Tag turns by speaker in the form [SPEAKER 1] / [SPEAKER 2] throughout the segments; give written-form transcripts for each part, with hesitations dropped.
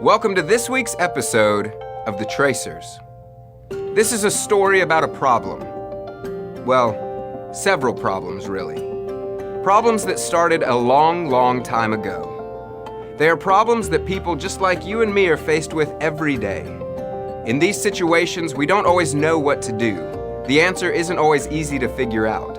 [SPEAKER 1] Welcome to this week's episode of The Tracers. This is a story about a problem. Well, several problems, really. Problems that started a long, long time ago. They are problems that people just like you and me are faced with every day. In these situations, we don't always know what to do. The answer isn't always easy to figure out.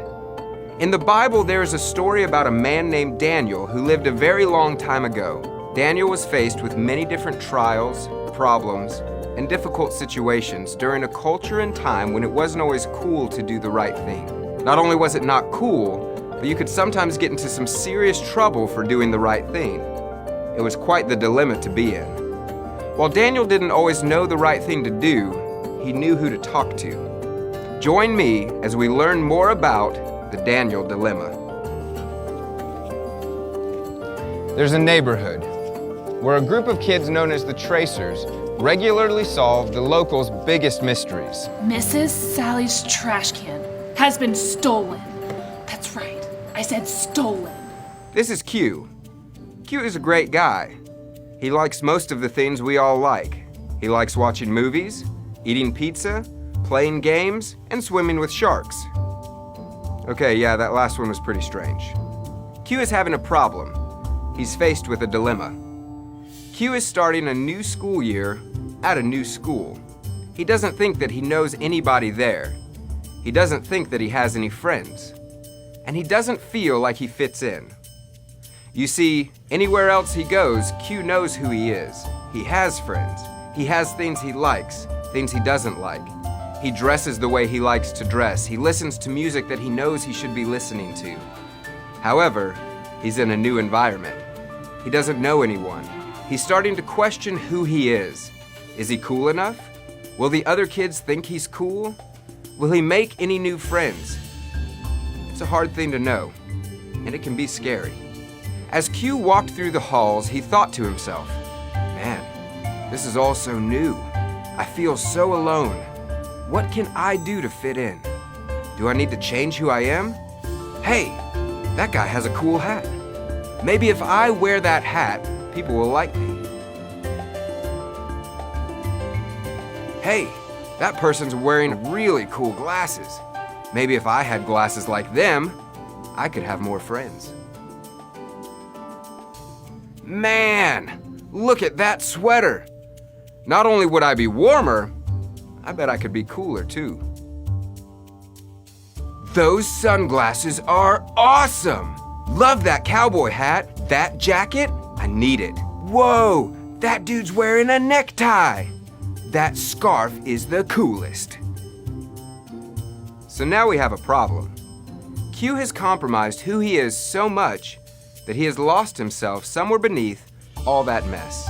[SPEAKER 1] In the Bible, there is a story about a man named Daniel who lived a very long time ago. Daniel was faced with many different trials, problems, and difficult situations during a culture and time when it wasn't always cool to do the right thing. Not only was it not cool, but you could sometimes get into some serious trouble for doing the right thing. It was quite the dilemma to be in. While Daniel didn't always know the right thing to do, he knew who to talk to. Join me as we learn more about the Daniel dilemma. There's a neighborhood where a group of kids known as the Tracers regularly solve the locals' biggest mysteries.
[SPEAKER 2] Mrs. Sally's trash can has been stolen. That's right, I said stolen.
[SPEAKER 1] This is Q. Q is a great guy. He likes most of the things we all like. He likes watching movies, eating pizza, playing games, and swimming with sharks. Okay, yeah, that last one was pretty strange. Q is having a problem. He's faced with a dilemma. Q is starting a new school year at a new school. He doesn't think that he knows anybody there. He doesn't think that he has any friends. And he doesn't feel like he fits in. You see, anywhere else he goes, Q knows who he is. He has friends. He has things he likes, things he doesn't like. He dresses the way he likes to dress. He listens to music that he knows he should be listening to. However, he's in a new environment. He doesn't know anyone. He's starting to question who he is. Is he cool enough? Will the other kids think he's cool? Will he make any new friends? It's a hard thing to know, and it can be scary. As Q walked through the halls, he thought to himself, man, this is all so new. I feel so alone. What can I do to fit in? Do I need to change who I am? Hey, that guy has a cool hat. Maybe if I wear that hat, people will like me. Hey, that person's wearing really cool glasses. Maybe if I had glasses like them, I could have more friends. Man, look at that sweater. Not only would I be warmer, I bet I could be cooler too. Those sunglasses are awesome. Love that cowboy hat, that jacket. I need it. Whoa, that dude's wearing a necktie. That scarf is the coolest. So now we have a problem. Q has compromised who he is so much that he has lost himself somewhere beneath all that mess.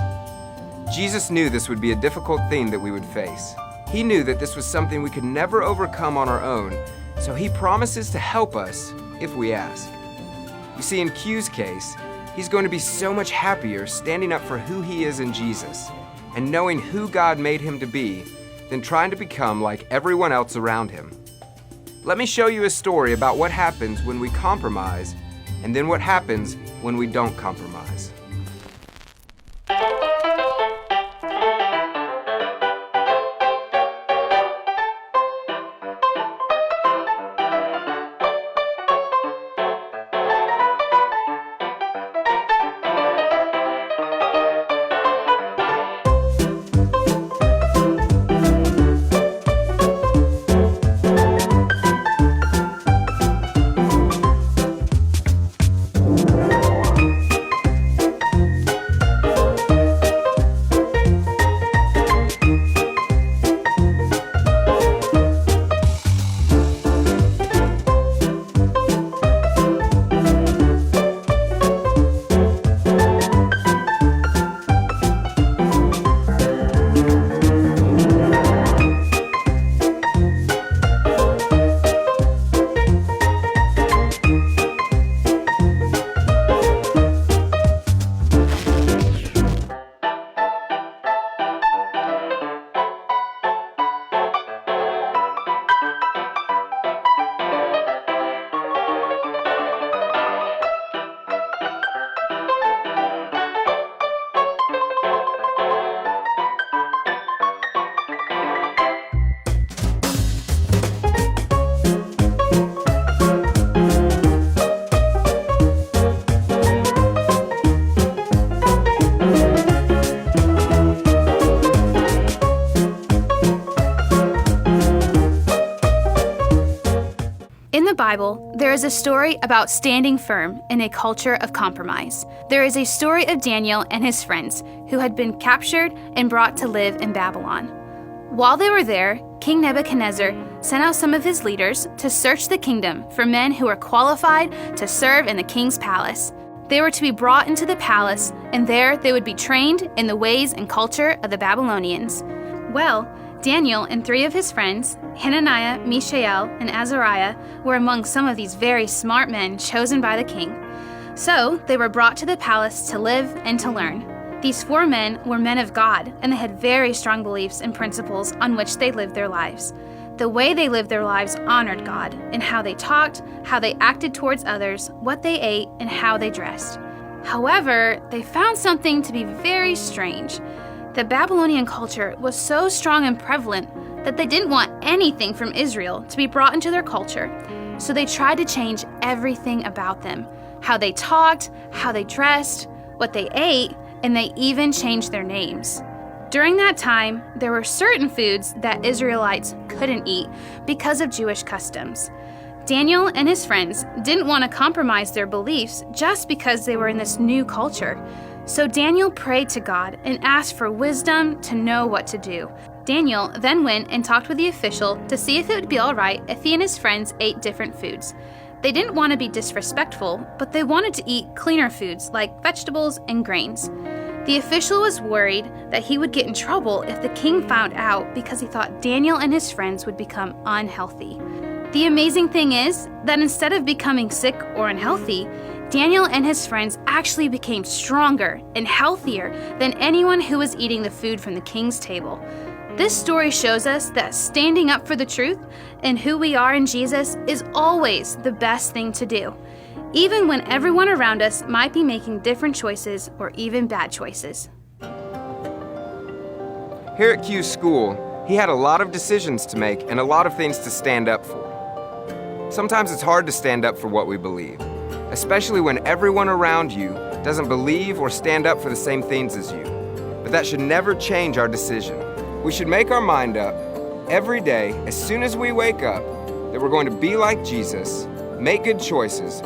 [SPEAKER 1] Jesus knew this would be a difficult thing that we would face. He knew that this was something we could never overcome on our own, so he promises to help us if we ask. You see, in Q's case, he's going to be so much happier standing up for who he is in Jesus and knowing who God made him to be than trying to become like everyone else around him. Let me show you a story about what happens when we compromise and then what happens when we don't compromise.
[SPEAKER 3] the Bible, there is a story about standing firm in a culture of compromise. There is a story of Daniel and his friends who had been captured and brought to live in Babylon. While they were there, King Nebuchadnezzar sent out some of his leaders to search the kingdom for men who were qualified to serve in the king's palace. They were to be brought into the palace, and there they would be trained in the ways and culture of the Babylonians. Well, Daniel and 3 of his friends, Hananiah, Mishael, and Azariah, were among some of these very smart men chosen by the king. So they were brought to the palace to live and to learn. These 4 men were men of God, and they had very strong beliefs and principles on which they lived their lives. The way they lived their lives honored God in how they talked, how they acted towards others, what they ate, and how they dressed. However, they found something to be very strange. The Babylonian culture was so strong and prevalent that they didn't want anything from Israel to be brought into their culture. So they tried to change everything about them: how they talked, how they dressed, what they ate, and they even changed their names. During that time, there were certain foods that Israelites couldn't eat because of Jewish customs. Daniel and his friends didn't want to compromise their beliefs just because they were in this new culture. So Daniel prayed to God and asked for wisdom to know what to do. Daniel then went and talked with the official to see if it would be all right if he and his friends ate different foods. They didn't want to be disrespectful, but they wanted to eat cleaner foods like vegetables and grains. The official was worried that he would get in trouble if the king found out because he thought Daniel and his friends would become unhealthy. The amazing thing is that instead of becoming sick or unhealthy, Daniel and his friends actually became stronger and healthier than anyone who was eating the food from the king's table. This story shows us that standing up for the truth and who we are in Jesus is always the best thing to do, even when everyone around us might be making different choices or even bad choices.
[SPEAKER 1] Here at Q's school, he had a lot of decisions to make and a lot of things to stand up for. Sometimes it's hard to stand up for what we believe, especially when everyone around you doesn't believe or stand up for the same things as you. But that should never change our decision. We should make our mind up every day, as soon as we wake up, that we're going to be like Jesus, make good choices,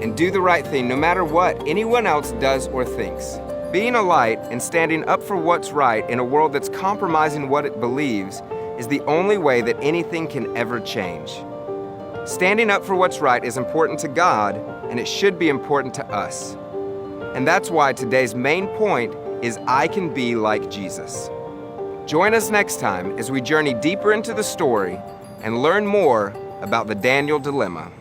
[SPEAKER 1] and do the right thing no matter what anyone else does or thinks. Being a light and standing up for what's right in a world that's compromising what it believes is the only way that anything can ever change. Standing up for what's right is important to God, and it should be important to us. And that's why today's main point is I can be like Jesus. Join us next time as we journey deeper into the story and learn more about the Daniel dilemma.